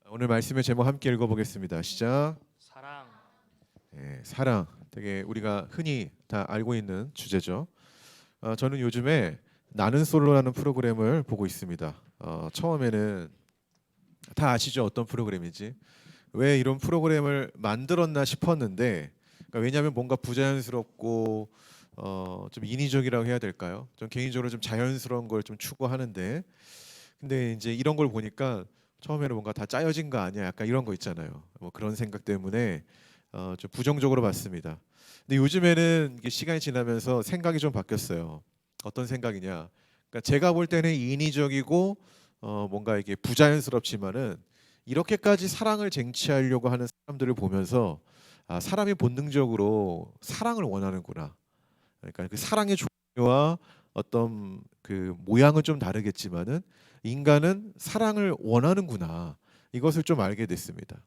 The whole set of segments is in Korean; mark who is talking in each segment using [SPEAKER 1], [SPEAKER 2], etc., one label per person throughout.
[SPEAKER 1] 오늘 말씀의 제목 함께 읽어보겠습니다. 시작.
[SPEAKER 2] 사랑.
[SPEAKER 1] 사랑. 되게 우리가 흔히 다 알고 있는 주제죠. 저는 요즘에 나는 솔로라는 프로그램을 보고 있습니다. 처음에는 다 아시죠? 어떤 프로그램인지. 왜 이런 프로그램을 만들었나 싶었는데, 그러니까 왜냐하면 뭔가 부자연스럽고 좀 인위적이라고 해야 될까요? 좀 개인적으로 좀 자연스러운 걸 좀 추구하는데, 근데 이제 이런 걸 보니까 처음에는 뭔가 다 짜여진 거 아니야? 약간 이런 거 있잖아요. 뭐 그런 생각 때문에 좀 부정적으로 봤습니다. 근데 요즘에는 이게 시간이 지나면서 생각이 좀 바뀌었어요. 어떤 생각이냐? 그러니까 제가 볼 때는 인위적이고 뭔가 이게 부자연스럽지만은 이렇게까지 사랑을 쟁취하려고 하는 사람들을 보면서 사람이 본능적으로 사랑을 원하는구나. 그러니까 그 사랑의 종류와 어떤 그 모양은 좀 다르겠지만은 인간은 사랑을 원하는구나. 이것을 좀 알게 됐습니다.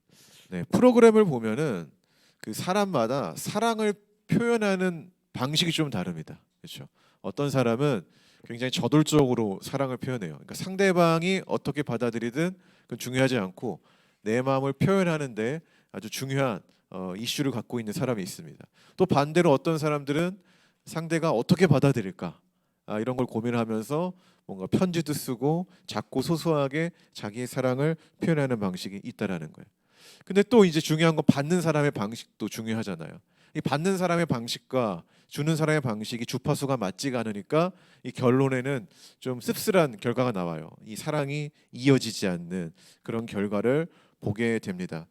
[SPEAKER 1] 네, 프로그램을 보면은 그 사람마다 사랑을 표현하는 방식이 좀 다릅니다. 그렇죠? 어떤 사람은 굉장히 저돌적으로 사랑을 표현해요. 그러니까 상대방이 어떻게 받아들이든 그건 중요하지 않고 내 마음을 표현하는데 아주 중요한 이슈를 갖고 있는 사람이 있습니다. 또 반대로 어떤 사람들은 상대가 어떻게 받아들일까 이런 걸 고민하면서 뭔가 편지도 쓰고 작고 소소하게 자기의 사랑을 표현하는 방식이 있다라는 거예요. 근데 또 이제 중요한 건 받는 사람의 방식도 중요하잖아요. 이 받는 사람의 방식과 주는 사람의 방식이 주파수가 맞지가 않으니까 이 결론에는 좀 씁쓸한 결과가 나와요. 이 사랑이 이어지지 않는 그런 결과를 보게 됩니다.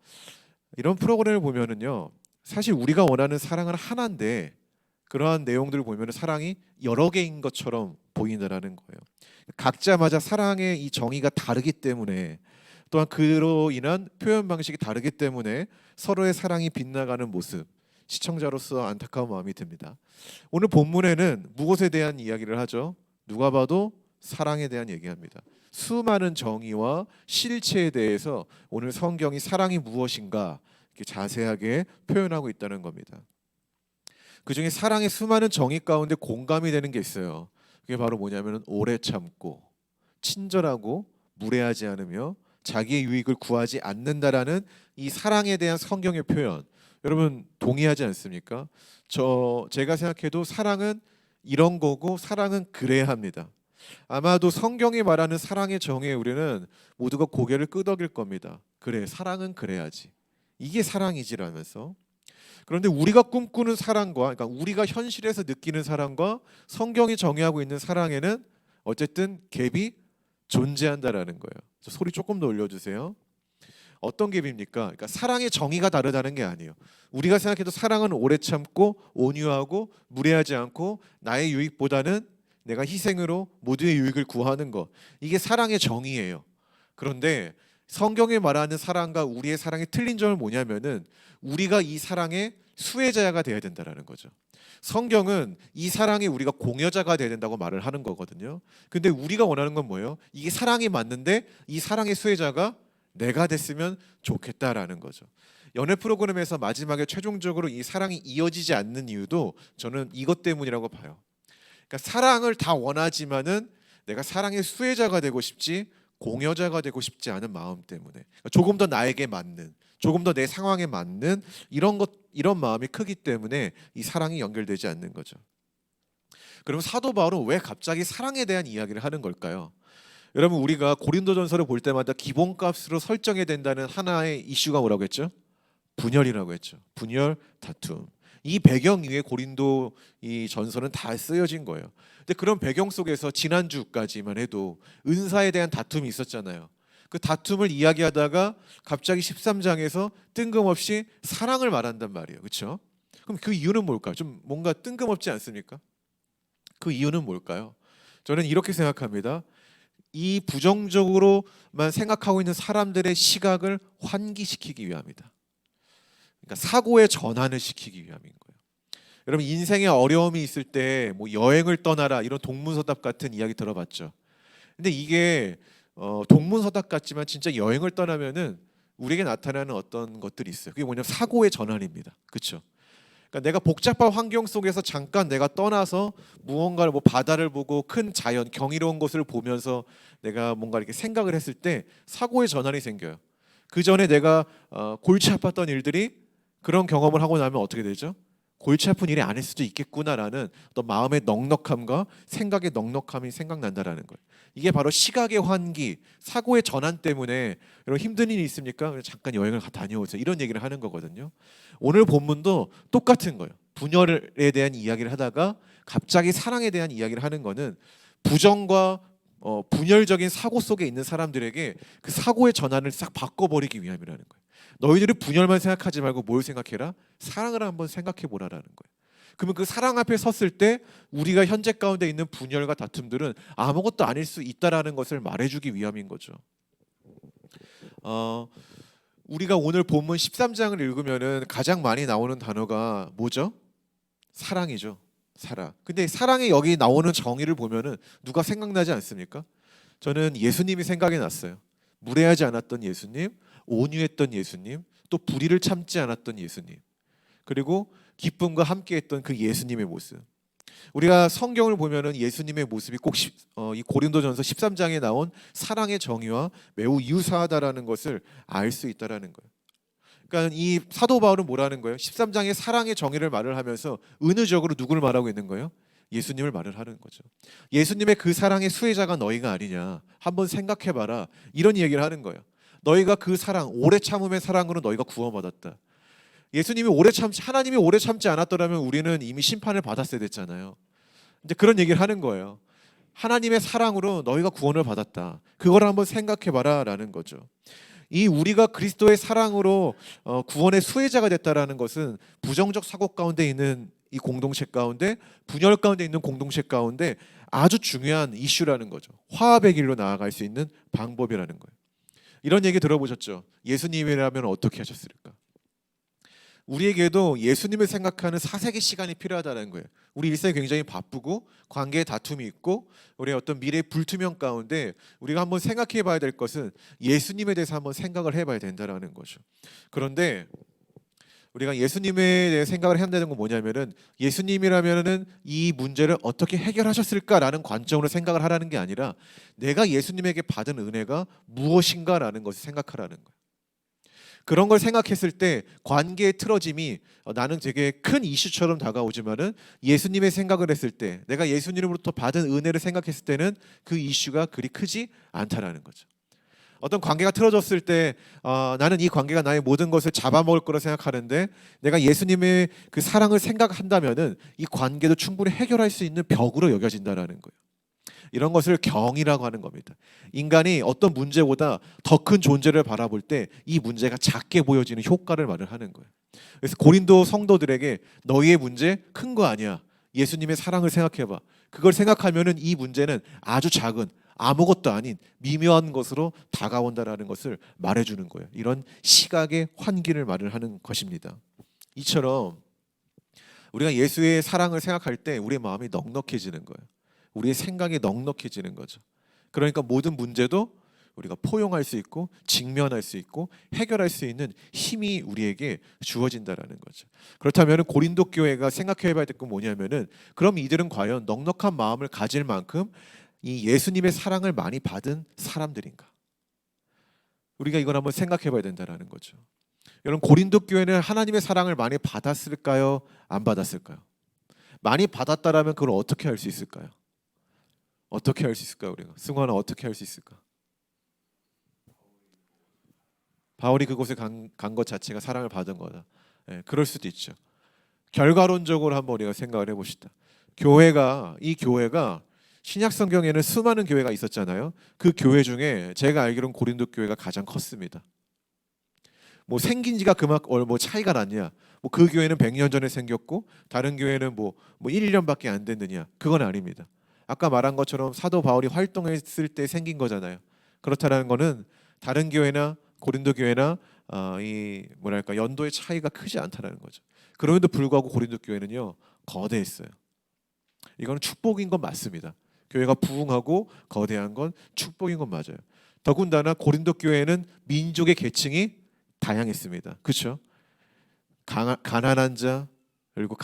[SPEAKER 1] 이런 프로그램을 보면은요, 사실 우리가 원하는 사랑은 하나인데 그러한 내용들을 보면 사랑이 여러 개인 것처럼 보이느라는 거예요. 각자마다 사랑의 이 정의가 다르기 때문에 또한 그로 인한 표현 방식이 다르기 때문에 서로의 사랑이 빗나가는 모습, 시청자로서 안타까운 마음이 듭니다. 오늘 본문에는 무엇에 대한 이야기를 하죠? 누가 봐도 사랑에 대한 얘기합니다. 수많은 정의와 실체에 대해서 오늘 성경이 사랑이 무엇인가 이렇게 자세하게 표현하고 있다는 겁니다. 그중에 사랑의 수많은 정의 가운데 공감이 되는 게 있어요. 그게 바로 뭐냐면 오래 참고 친절하고 무례하지 않으며 자기의 유익을 구하지 않는다라는 이 사랑에 대한 성경의 표현. 여러분 동의하지 않습니까? 제가 생각해도 사랑은 이런 거고 사랑은 그래야 합니다. 아마도 성경이 말하는 사랑의 정의에 우리는 모두가 고개를 끄덕일 겁니다. 그래, 사랑은 그래야지. 이게 사랑이지라면서. 그런데 우리가 꿈꾸는 사랑과 그러니까 우리가 현실에서 느끼는 사랑과 성경이 정의하고 있는 사랑에는 어쨌든 갭이 존재한다라는 거예요. 소리 조금 더 올려주세요. 어떤 갭입니까? 그러니까 사랑의 정의가 다르다는 게 아니에요. 우리가 생각해도 사랑은 오래 참고 온유하고 무례하지 않고 나의 유익보다는 내가 희생으로 모두의 유익을 구하는 것. 이게 사랑의 정의예요. 그런데 성경이 말하는 사랑과 우리의 사랑이 틀린 점은 뭐냐면은 우리가 이 사랑의 수혜자가 되어야 된다라는 거죠. 성경은 이 사랑이 우리가 공여자가 되어야 된다고 말을 하는 거거든요. 근데 우리가 원하는 건 뭐예요? 이게 사랑이 맞는데 이 사랑의 수혜자가 내가 됐으면 좋겠다라는 거죠. 연애 프로그램에서 마지막에 최종적으로 이 사랑이 이어지지 않는 이유도 저는 이것 때문이라고 봐요. 그러니까 사랑을 다 원하지만은 내가 사랑의 수혜자가 되고 싶지 공여자가 되고 싶지 않은 마음 때문에 그러니까 조금 더 나에게 맞는 조금 더 내 상황에 맞는 이런 마음이 크기 때문에 이 사랑이 연결되지 않는 거죠. 그럼 사도 바울은 왜 갑자기 사랑에 대한 이야기를 하는 걸까요? 여러분 우리가 고린도전서를 볼 때마다 기본값으로 설정해야 된다는 하나의 이슈가 뭐라고 했죠? 분열이라고 했죠. 분열, 다툼. 이 배경 위에 고린도 이 전서는 다 쓰여진 거예요. 근데 그런 배경 속에서 지난주까지만 해도 은사에 대한 다툼이 있었잖아요. 그 다툼을 이야기하다가 갑자기 13장에서 뜬금없이 사랑을 말한단 말이에요. 그렇죠? 그럼 그 이유는 뭘까요? 좀 뭔가 뜬금없지 않습니까? 그 이유는 뭘까요? 저는 이렇게 생각합니다. 이 부정적으로만 생각하고 있는 사람들의 시각을 환기시키기 위함이다. 그러니까 사고의 전환을 시키기 위함인 거예요. 여러분 인생에 어려움이 있을 때 뭐 여행을 떠나라 이런 동문서답 같은 이야기 들어봤죠. 근데 이게 동문서답 같지만 진짜 여행을 떠나면은 우리에게 나타나는 어떤 것들이 있어요. 그게 뭐냐면 사고의 전환입니다. 그렇죠? 그러니까 내가 복잡한 환경 속에서 잠깐 내가 떠나서 무언가를 뭐 바다를 보고 큰 자연, 경이로운 것을 보면서 내가 뭔가 이렇게 생각을 했을 때 사고의 전환이 생겨요. 그 전에 내가 골치 아팠던 일들이 그런 경험을 하고 나면 어떻게 되죠? 골치 아픈 일이 아닐 수도 있겠구나라는 어떤 마음의 넉넉함과 생각의 넉넉함이 생각난다라는 거예요. 이게 바로 시각의 환기, 사고의 전환 때문에 여러분 힘든 일이 있습니까? 잠깐 여행을 다녀오세요. 이런 얘기를 하는 거거든요. 오늘 본문도 똑같은 거예요. 분열에 대한 이야기를 하다가 갑자기 사랑에 대한 이야기를 하는 거는 부정과 분열적인 사고 속에 있는 사람들에게 그 사고의 전환을 싹 바꿔버리기 위함이라는 거예요. 너희들이 분열만 생각하지 말고 뭘 생각해라? 사랑을 한번 생각해 보라라는 거예요. 그러면 그 사랑 앞에 섰을 때 우리가 현재 가운데 있는 분열과 다툼들은 아무것도 아닐 수 있다라는 것을 말해주기 위함인 거죠. 우리가 오늘 본문 13장을 읽으면은 가장 많이 나오는 단어가 뭐죠? 사랑이죠. 사랑. 근데 사랑의 여기 나오는 정의를 보면은 누가 생각나지 않습니까? 저는 예수님이 생각이 났어요. 무례하지 않았던 예수님, 온유했던 예수님, 또 불의를 참지 않았던 예수님, 그리고 기쁨과 함께했던 그 예수님의 모습. 우리가 성경을 보면은 예수님의 모습이 꼭 이 고린도전서 13장에 나온 사랑의 정의와 매우 유사하다라는 것을 알 수 있다라는 거예요. 그러니까 이 사도 바울은 뭐라는 거예요? 13장의 사랑의 정의를 말을 하면서 은유적으로 누구를 말하고 있는 거예요? 예수님을 말을 하는 거죠. 예수님의 그 사랑의 수혜자가 너희가 아니냐 한번 생각해봐라, 이런 얘기를 하는 거예요. 너희가 그 사랑, 오래 참음의 사랑으로 너희가 구원받았다. 예수님이 하나님이 오래 참지 않았더라면 우리는 이미 심판을 받았어야 됐잖아요. 이제 그런 얘기를 하는 거예요. 하나님의 사랑으로 너희가 구원을 받았다. 그걸 한번 생각해봐라라는 거죠. 이 우리가 그리스도의 사랑으로 구원의 수혜자가 됐다라는 것은 부정적 사고 가운데 있는 이 공동체 가운데, 분열 가운데 있는 공동체 가운데 아주 중요한 이슈라는 거죠. 화합의 길로 나아갈 수 있는 방법이라는 거예요. 이런 얘기 들어보셨죠? 예수님이라면 어떻게 하셨을까? 우리에게도 예수님을 생각하는 사색의 시간이 필요하다는 거예요. 우리 일상이 굉장히 바쁘고 관계에 다툼이 있고 우리의 어떤 미래의 불투명 가운데 우리가 한번 생각해 봐야 될 것은 예수님에 대해서 한번 생각을 해봐야 된다는 거죠. 그런데 우리가 예수님에 대해 생각을 해야 되는 건 뭐냐면은 예수님이라면은 이 문제를 어떻게 해결하셨을까라는 관점으로 생각을 하라는 게 아니라 내가 예수님에게 받은 은혜가 무엇인가라는 것을 생각하라는 거예요. 그런 걸 생각했을 때 관계의 틀어짐이 나는 되게 큰 이슈처럼 다가오지만은 예수님의 생각을 했을 때, 내가 예수님으로부터 받은 은혜를 생각했을 때는 그 이슈가 그리 크지 않다라는 거죠. 어떤 관계가 틀어졌을 때 나는 이 관계가 나의 모든 것을 잡아먹을 거라 생각하는데 내가 예수님의 그 사랑을 생각한다면은 이 관계도 충분히 해결할 수 있는 벽으로 여겨진다라는 거예요. 이런 것을 경이라고 하는 겁니다. 인간이 어떤 문제보다 더 큰 존재를 바라볼 때 이 문제가 작게 보여지는 효과를 말을 하는 거예요. 그래서 고린도 성도들에게 너희의 문제 큰 거 아니야. 예수님의 사랑을 생각해봐. 그걸 생각하면은 이 문제는 아주 작은 아무것도 아닌 미묘한 것으로 다가온다라는 것을 말해주는 거예요. 이런 시각의 환기를 말을 하는 것입니다. 이처럼 우리가 예수의 사랑을 생각할 때 우리의 마음이 넉넉해지는 거예요. 우리의 생각이 넉넉해지는 거죠. 그러니까 모든 문제도 우리가 포용할 수 있고 직면할 수 있고 해결할 수 있는 힘이 우리에게 주어진다라는 거죠. 그렇다면 고린도 교회가 생각해봐야 될 건 뭐냐면은 그럼 이들은 과연 넉넉한 마음을 가질 만큼 이 예수님의 사랑을 많이 받은 사람들인가? 우리가 이걸 한번 생각해봐야 된다라는 거죠. 여러분, 고린도 교회는 하나님의 사랑을 많이 받았을까요? 안 받았을까요? 많이 받았다라면 그걸 어떻게 할 수 있을까요? 어떻게 할 수 있을까요? 우리가 승환아, 어떻게 할 수 있을까? 바울이 그곳에 간 것 자체가 사랑을 받은 거다. 그럴 수도 있죠. 결과론적으로 한번 우리가 생각을 해봅시다. 이 교회가 신약 성경에는 수많은 교회가 있었잖아요. 그 교회 중에 제가 알기로는 고린도 교회가 가장 컸습니다. 뭐 생긴 지가 그만큼 뭐 차이가 났냐? 뭐 그 교회는 100년 전에 생겼고 다른 교회는 뭐 1, 2년밖에 안 됐느냐? 그건 아닙니다. 아까 말한 것처럼 사도 바울이 활동했을 때 생긴 거잖아요. 그렇다는 거는 다른 교회나 고린도 교회나 이 뭐랄까 연도의 차이가 크지 않다는 거죠. 그럼에도 불구하고 고린도 교회는요 거대했어요. 이거는 축복인 건 맞습니다. 교회가 부흥하고 거대한 건 축복인 건 맞아요. 더군다나 고린도 교회는 민족의 계층이 다양했습니다. 그렇죠? 가난한 자, 그리고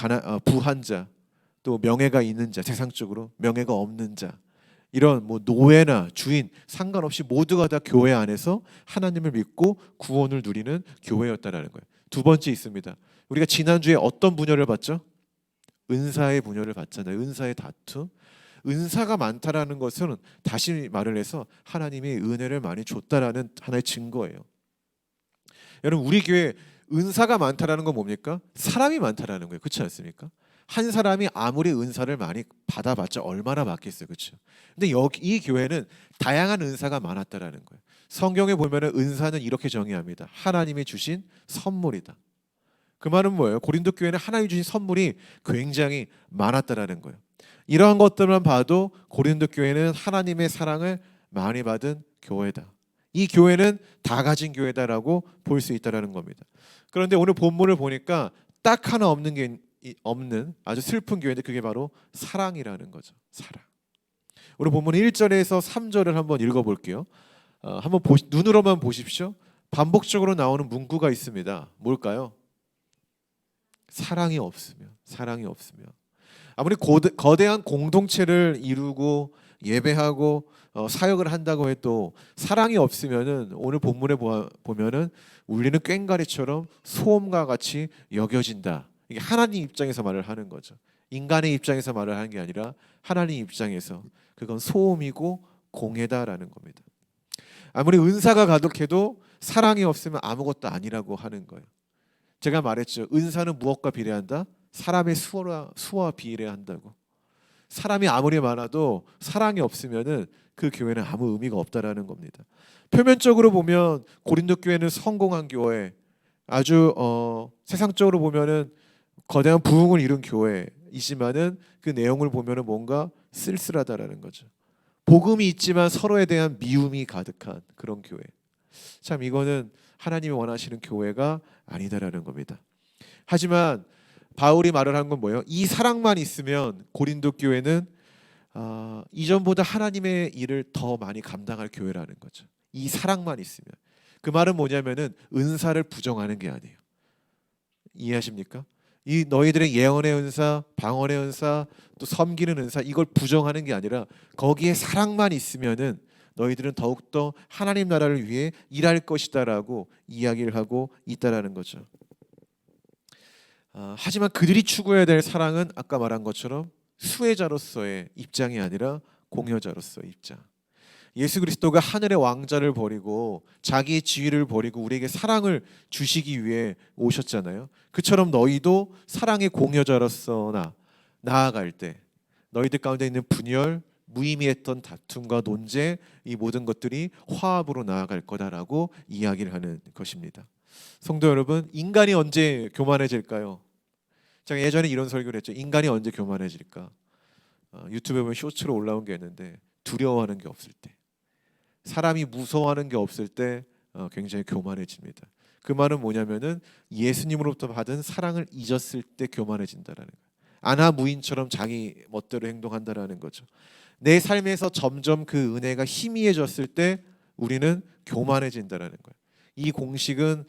[SPEAKER 1] 부한 자, 또 명예가 있는 자, 세상적으로 명예가 없는 자, 이런 뭐 노예나 주인 상관없이 모두가 다 교회 안에서 하나님을 믿고 구원을 누리는 교회였다라는 거예요. 두 번째 있습니다. 우리가 지난주에 어떤 분열을 봤죠? 은사의 분열을 봤잖아요. 은사의 다툼. 은사가 많다라는 것은 다시 말을 해서 하나님이 은혜를 많이 줬다라는 하나의 증거예요. 여러분 우리 교회 은사가 많다라는 건 뭡니까? 사람이 많다라는 거예요. 그렇지 않습니까? 한 사람이 아무리 은사를 많이 받아봤자 얼마나 받겠어요, 그렇죠? 근데 여기 이 교회는 다양한 은사가 많았다라는 거예요. 성경에 보면은 은사는 이렇게 정의합니다. 하나님이 주신 선물이다. 그 말은 뭐예요? 고린도 교회는 하나님이 주신 선물이 굉장히 많았다라는 거예요. 이러한 것들만 봐도 고린도 교회는 하나님의 사랑을 많이 받은 교회다. 이 교회는 다 가진 교회다라고 볼 수 있다라는 겁니다. 그런데 오늘 본문을 보니까 딱 하나 없는 아주 슬픈 교회인데 그게 바로 사랑이라는 거죠. 사랑. 우리 본문 1절에서 3절을 한번 읽어볼게요. 한번 눈으로만 보십시오. 반복적으로 나오는 문구가 있습니다. 뭘까요? 사랑이 없으면, 사랑이 없으면. 아무리 거대한 공동체를 이루고 예배하고 사역을 한다고 해도 사랑이 없으면은 오늘 본문에 보면은 울리는 꽹과리처럼 소음과 같이 여겨진다. 이게 하나님 입장에서 말을 하는 거죠. 인간의 입장에서 말을 하는 게 아니라 하나님 입장에서 그건 소음이고 공해다라는 겁니다. 아무리 은사가 가득해도 사랑이 없으면 아무것도 아니라고 하는 거예요. 제가 말했죠. 은사는 무엇과 비례한다? 사람의 수와 비례한다고. 사람이 아무리 많아도 사랑이 없으면은 그 교회는 아무 의미가 없다라는 겁니다. 표면적으로 보면 고린도 교회는 성공한 교회, 아주 세상적으로 보면은 거대한 부흥을 이룬 교회이지만은 그 내용을 보면은 뭔가 쓸쓸하다라는 거죠. 복음이 있지만 서로에 대한 미움이 가득한 그런 교회. 참 이거는 하나님이 원하시는 교회가 아니다라는 겁니다. 하지만 바울이 말을 한 건 뭐예요? 이 사랑만 있으면 고린도 교회는 이전보다 하나님의 일을 더 많이 감당할 교회라는 거죠. 이 사랑만 있으면. 그 말은 뭐냐면은 은사를 부정하는 게 아니에요. 이해하십니까? 이 너희들의 예언의 은사, 방언의 은사, 또 섬기는 은사 이걸 부정하는 게 아니라 거기에 사랑만 있으면은 너희들은 더욱더 하나님 나라를 위해 일할 것이다라고 이야기를 하고 있다라는 거죠. 하지만 그들이 추구해야 될 사랑은 아까 말한 것처럼 수혜자로서의 입장이 아니라 공여자로서의 입장. 예수 그리스도가 하늘의 왕자를 버리고 자기의 지위를 버리고 우리에게 사랑을 주시기 위해 오셨잖아요. 그처럼 너희도 사랑의 공여자로서 나아갈 때 너희들 가운데 있는 분열, 무의미했던 다툼과 논제 이 모든 것들이 화합으로 나아갈 거다라고 이야기를 하는 것입니다. 성도 여러분, 인간이 언제 교만해질까요? 제가 예전에 이런 설교를 했죠. 인간이 언제 교만해질까? 유튜브에 보면 쇼츠로 올라온 게 있는데 두려워하는 게 없을 때, 사람이 무서워하는 게 없을 때 굉장히 교만해집니다. 그 말은 뭐냐면은 예수님으로부터 받은 사랑을 잊었을 때 교만해진다라는 거예요. 아나무인처럼 자기 멋대로 행동한다라는 거죠. 내 삶에서 점점 그 은혜가 희미해졌을 때 우리는 교만해진다라는 거예요. 이 공식은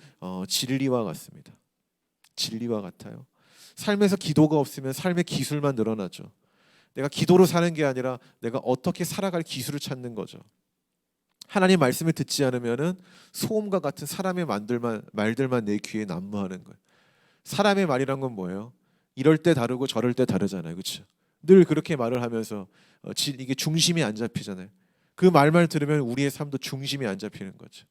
[SPEAKER 1] 진리와 같습니다. 진리와 같아요. 삶에서 기도가 없으면 삶의 기술만 늘어나죠. 내가 기도로 사는 게 아니라 내가 어떻게 살아갈 기술을 찾는 거죠. 하나님 말씀을 듣지 않으면은 소음과 같은 사람의 말들만 내 귀에 난무하는 거예요. 사람의 말이란 건 뭐예요? 이럴 때 다르고 저럴 때 다르잖아요, 그렇죠? 늘 그렇게 말을 하면서 이게 중심이 안 잡히잖아요. 그 말만 들으면 우리의 삶도 중심이 안 잡히는 거죠.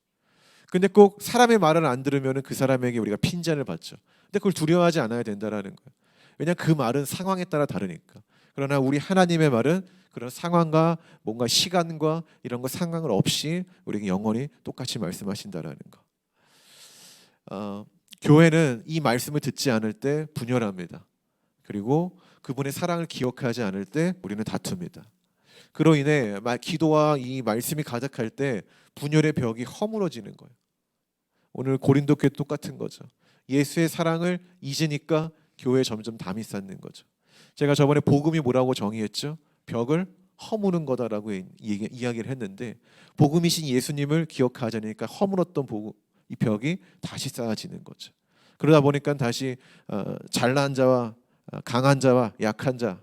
[SPEAKER 1] 근데 꼭 사람의 말을 안 들으면 그 사람에게 우리가 핀잔을 받죠. 근데 그걸 두려워하지 않아야 된다라는 거예요. 왜냐하면 그 말은 상황에 따라 다르니까. 그러나 우리 하나님의 말은 그런 상황과 뭔가 시간과 이런 거 상관을 없이 우리에게 영원히 똑같이 말씀하신다라는 거. 교회는 이 말씀을 듣지 않을 때 분열합니다. 그리고 그분의 사랑을 기억하지 않을 때 우리는 다툽니다. 그로 인해 기도와 이 말씀이 가득할 때 분열의 벽이 허물어지는 거예요. 오늘 고린도 교회 똑같은 거죠. 예수의 사랑을 잊으니까 교회에 점점 담이 쌓는 거죠. 제가 저번에 복음이 뭐라고 정의했죠? 벽을 허무는 거다라고 이야기를 했는데 복음이신 예수님을 기억하지 않으니까 허물었던 이 벽이 다시 쌓아지는 거죠. 그러다 보니까 다시 잘난 자와 강한 자와 약한 자,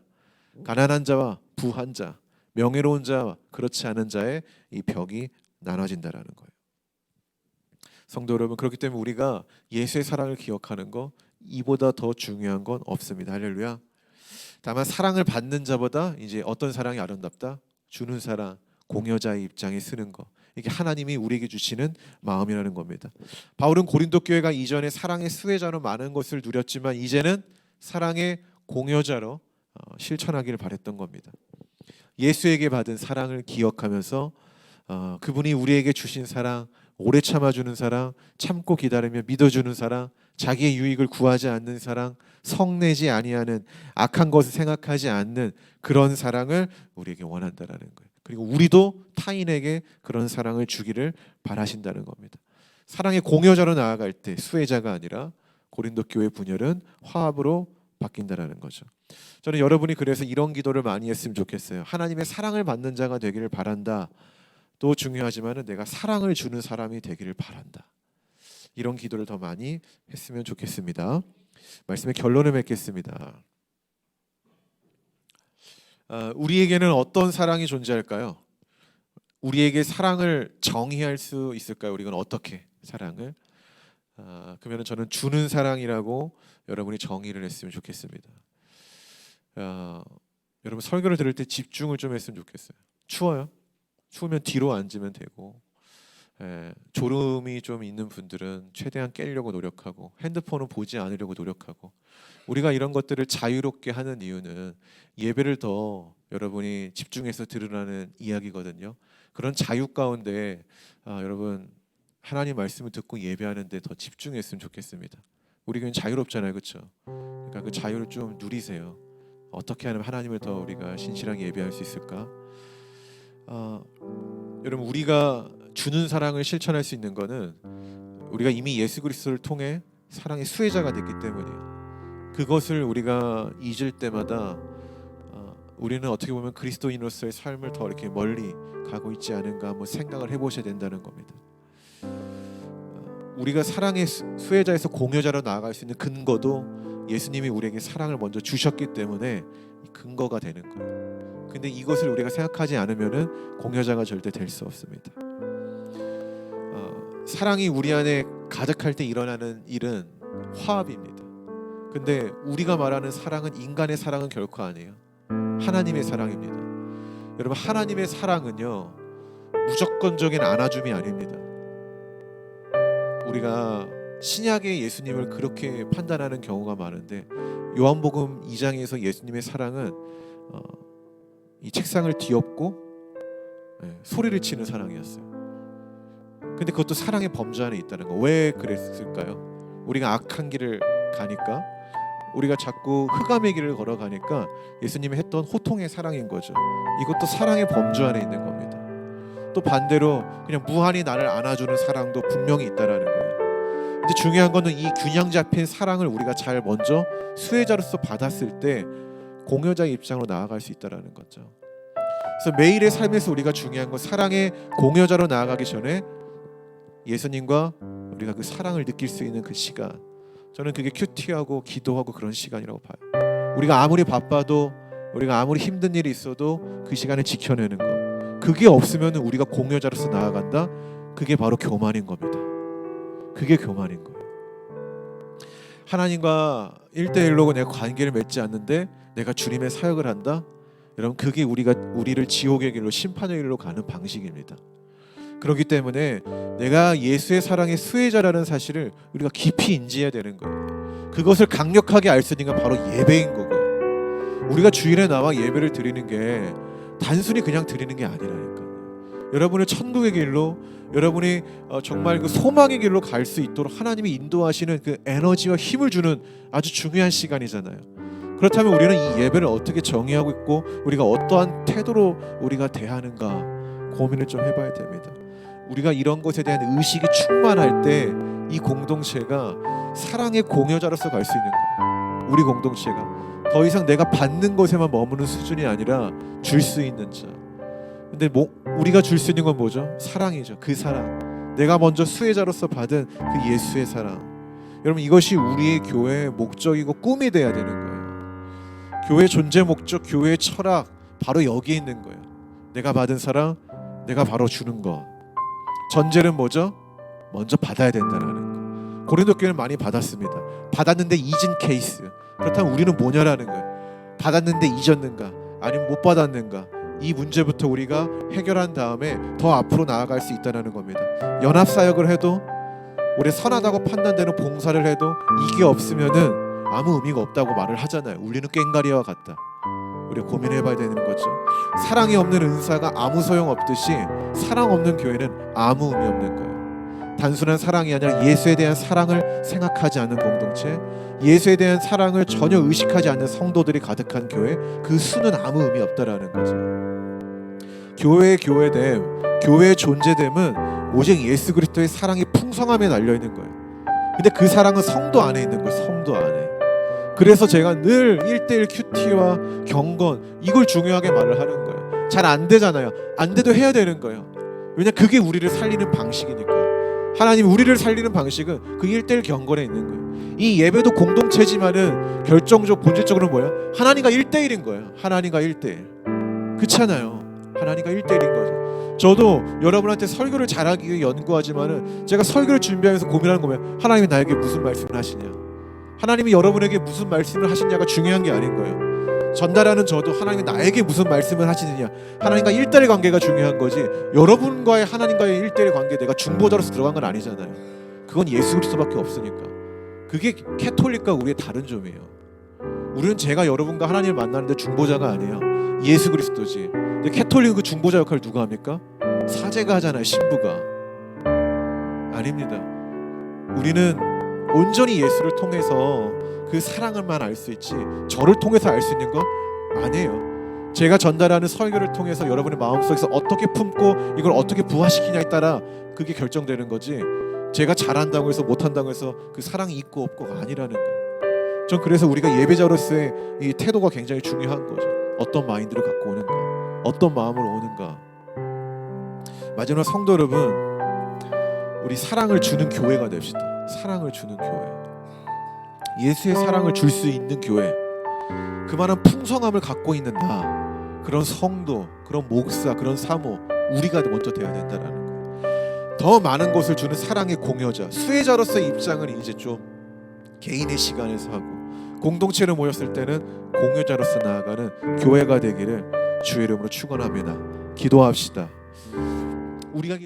[SPEAKER 1] 가난한 자와 부한 자, 명예로운 자, 그렇지 않은 자의 이 벽이 나눠진다라는 거예요. 성도 여러분, 그렇기 때문에 우리가 예수의 사랑을 기억하는 거, 이보다 더 중요한 건 없습니다. 할렐루야. 다만 사랑을 받는 자보다 이제 어떤 사랑이 아름답다? 주는 사랑, 공여자의 입장에 쓰는 거. 이게 하나님이 우리에게 주시는 마음이라는 겁니다. 바울은 고린도 교회가 이전에 사랑의 수혜자로 많은 것을 누렸지만 이제는 사랑의 공여자로 실천하기를 바랬던 겁니다. 예수에게 받은 사랑을 기억하면서 그분이 우리에게 주신 사랑, 오래 참아주는 사랑, 참고 기다리며 믿어주는 사랑, 자기의 유익을 구하지 않는 사랑, 성내지 아니하는 악한 것을 생각하지 않는 그런 사랑을 우리에게 원한다라는 거예요. 그리고 우리도 타인에게 그런 사랑을 주기를 바라신다는 겁니다. 사랑의 공여자로 나아갈 때 수혜자가 아니라 고린도 교회 분열은 화합으로 바뀐다라는 거죠. 저는 여러분이 그래서 이런 기도를 많이 했으면 좋겠어요. 하나님의 사랑을 받는 자가 되기를 바란다. 또 중요하지만은 내가 사랑을 주는 사람이 되기를 바란다. 이런 기도를 더 많이 했으면 좋겠습니다. 말씀의 결론을 맺겠습니다. 우리에게는 어떤 사랑이 존재할까요? 우리에게 사랑을 정의할 수 있을까요? 우리는 어떻게 사랑을? 그러면 저는 주는 사랑이라고 여러분이 정의를 했으면 좋겠습니다. 여러분 설교를 들을 때 집중을 좀 했으면 좋겠어요. 추워요? 추우면 뒤로 앉으면 되고, 졸음이 좀 있는 분들은 최대한 깨려고 노력하고, 핸드폰은 보지 않으려고 노력하고, 우리가 이런 것들을 자유롭게 하는 이유는 예배를 더 여러분이 집중해서 들으라는 이야기거든요. 그런 자유 가운데 여러분 하나님 말씀을 듣고 예배하는데 더 집중했으면 좋겠습니다. 우리 교회는 자유롭잖아요, 그렇죠? 그러니까 그 자유를 좀 누리세요. 어떻게 하면 하나님을 더 우리가 신실하게 예배할 수 있을까? 여러분 우리가 주는 사랑을 실천할 수 있는 거는 우리가 이미 예수 그리스도를 통해 사랑의 수혜자가 됐기 때문이에요. 그것을 우리가 잊을 때마다 우리는 어떻게 보면 그리스도인으로서의 삶을 더 이렇게 멀리 가고 있지 않은가 한번 생각을 해보셔야 된다는 겁니다. 우리가 사랑의 수혜자에서 공여자로 나아갈 수 있는 근거도 예수님이 우리에게 사랑을 먼저 주셨기 때문에 근거가 되는 거예요. 근데 이것을 우리가 생각하지 않으면은 공여자가 절대 될 수 없습니다. 사랑이 우리 안에 가득할 때 일어나는 일은 화합입니다. 근데 우리가 말하는 사랑은 인간의 사랑은 결코 아니에요. 하나님의 사랑입니다. 여러분 하나님의 사랑은요 무조건적인 안아줌이 아닙니다. 우리가 신약의 예수님을 그렇게 판단하는 경우가 많은데 요한복음 2장에서 예수님의 사랑은 이 책상을 뒤엎고 소리를 치는 사랑이었어요. 근데 그것도 사랑의 범주 안에 있다는 거. 왜 그랬을까요? 우리가 악한 길을 가니까, 우리가 자꾸 흑암의 길을 걸어가니까 예수님이 했던 호통의 사랑인 거죠. 이것도 사랑의 범주 안에 있는 겁니다. 또 반대로 그냥 무한히 나를 안아주는 사랑도 분명히 있다라는 거예요. 근데 중요한 거는 이 균형 잡힌 사랑을 우리가 잘 먼저 수혜자로서 받았을 때 공여자의 입장으로 나아갈 수 있다라는 거죠. 그래서 매일의 삶에서 우리가 중요한 건 사랑의 공여자로 나아가기 전에 예수님과 우리가 그 사랑을 느낄 수 있는 그 시간, 저는 그게 큐티하고 기도하고 그런 시간이라고 봐요. 우리가 아무리 바빠도, 우리가 아무리 힘든 일이 있어도 그 시간을 지켜내는 거, 그게 없으면 우리가 공여자로서 나아간다. 그게 바로 교만인 겁니다. 그게 교만인 거예요. 하나님과 1대1로 내가 관계를 맺지 않는데 내가 주님의 사역을 한다. 여러분 그게 우리를 지옥의 길로, 심판의 길로 가는 방식입니다. 그렇기 때문에 내가 예수의 사랑의 수혜자라는 사실을 우리가 깊이 인지해야 되는 거예요. 그것을 강력하게 알 수 있는 건 바로 예배인 거고요. 우리가 주일에 나와 예배를 드리는 게 단순히 그냥 드리는 게 아니라니까요. 여러분을 천국의 길로, 여러분이 정말 그 소망의 길로 갈 수 있도록 하나님이 인도하시는 그 에너지와 힘을 주는 아주 중요한 시간이잖아요. 그렇다면 우리는 이 예배를 어떻게 정의하고 있고 우리가 어떠한 태도로 우리가 대하는가 고민을 좀 해봐야 됩니다. 우리가 이런 것에 대한 의식이 충만할 때 이 공동체가 사랑의 공여자로서 갈 수 있는 거예요. 우리 공동체가 더 이상 내가 받는 것에만 머무는 수준이 아니라 줄 수 있는 자. 근데 우리가 줄 수 있는 건 뭐죠? 사랑이죠. 그 사랑, 내가 먼저 수혜자로서 받은 그 예수의 사랑. 여러분 이것이 우리의 교회의 목적이고 꿈이 돼야 되는 거예요. 교회의 존재 목적, 교회의 철학 바로 여기에 있는 거예요. 내가 받은 사랑, 내가 바로 주는 거. 전제는 뭐죠? 먼저 받아야 된다는 거. 고린도 교회는 많이 받았습니다. 받았는데 잊은 케이스. 그렇다면 우리는 뭐냐라는 거예요. 받았는데 잊었는가? 아니면 못 받았는가? 이 문제부터 우리가 해결한 다음에 더 앞으로 나아갈 수 있다는 겁니다. 연합사역을 해도, 우리 선하다고 판단되는 봉사를 해도 이게 없으면은 아무 의미가 없다고 말을 하잖아요. 울리는 꽹과리와 같다. 우리 고민해봐야 되는 거죠. 사랑이 없는 은사가 아무 소용 없듯이 사랑 없는 교회는 아무 의미 없는 거예요. 단순한 사랑이 아니라 예수에 대한 사랑을 생각하지 않는 공동체, 예수에 대한 사랑을 전혀 의식하지 않는 성도들이 가득한 교회, 그 수는 아무 의미 없다라는 거죠. 교회의 교회됨, 교회의 존재됨은 오직 예수 그리스도의 사랑이 풍성함에 달려 있는 거예요. 근데 그 사랑은 성도 안에 있는 거예요. 성도 안에. 그래서 제가 늘 1:1 큐티와 경건, 이걸 중요하게 말을 하는 거예요. 잘 안 되잖아요. 안 돼도 해야 되는 거예요. 왜냐, 그게 우리를 살리는 방식이니까. 하나님 우리를 살리는 방식은 그 1:1 경건에 있는 거예요. 이 예배도 공동체지만은 결정적 본질적으로 뭐야? 하나님과 1:1인 거예요. 하나님과 1:1. 그렇잖아요. 하나님과 1:1인 거죠. 저도 여러분한테 설교를 잘하기 위해 연구하지만은 제가 설교를 준비하면서 고민하는 거면 하나님이 나에게 무슨 말씀을 하시냐, 하나님이 여러분에게 무슨 말씀을 하시냐가 중요한 게 아닌 거예요. 전달하는 저도 하나님이 나에게 무슨 말씀을 하시느냐, 하나님과 1:1 관계가 중요한 거지, 여러분과의 하나님과의 1:1 관계 내가 중보자로서 들어간 건 아니잖아요. 그건 예수 그리스도밖에 없으니까. 그게 캐톨릭과 우리의 다른 점이에요. 우리는 제가 여러분과 하나님을 만나는데 중보자가 아니에요. 예수 그리스도지. 근데 캐톨릭은 그 중보자 역할을 누가 합니까? 사제가 하잖아요. 신부가. 아닙니다. 우리는 온전히 예수를 통해서 그 사랑을만 알 수 있지, 저를 통해서 알 수 있는 건 아니에요. 제가 전달하는 설교를 통해서 여러분의 마음속에서 어떻게 품고 이걸 어떻게 부화시키냐에 따라 그게 결정되는 거지, 제가 잘한다고 해서 못한다고 해서 그 사랑이 있고 없고가 아니라는 거예요. 전 그래서 우리가 예배자로서의 이 태도가 굉장히 중요한 거죠. 어떤 마인드를 갖고 오는가, 어떤 마음으로 오는가. 마지막 성도 여러분, 우리 사랑을 주는 교회가 됩시다. 사랑을 주는 교회, 예수의 사랑을 줄 수 있는 교회, 그만한 풍성함을 갖고 있는 나, 그런 성도, 그런 목사, 그런 사모, 우리가 먼저 돼야 된다는 거예요. 더 많은 것을 주는 사랑의 공여자, 수혜자로서의 입장을 이제 좀 개인의 시간에서 하고, 공동체로 모였을 때는 공여자로서 나아가는 교회가 되기를 주의 이름으로 축원합니다. 기도합시다. 우리가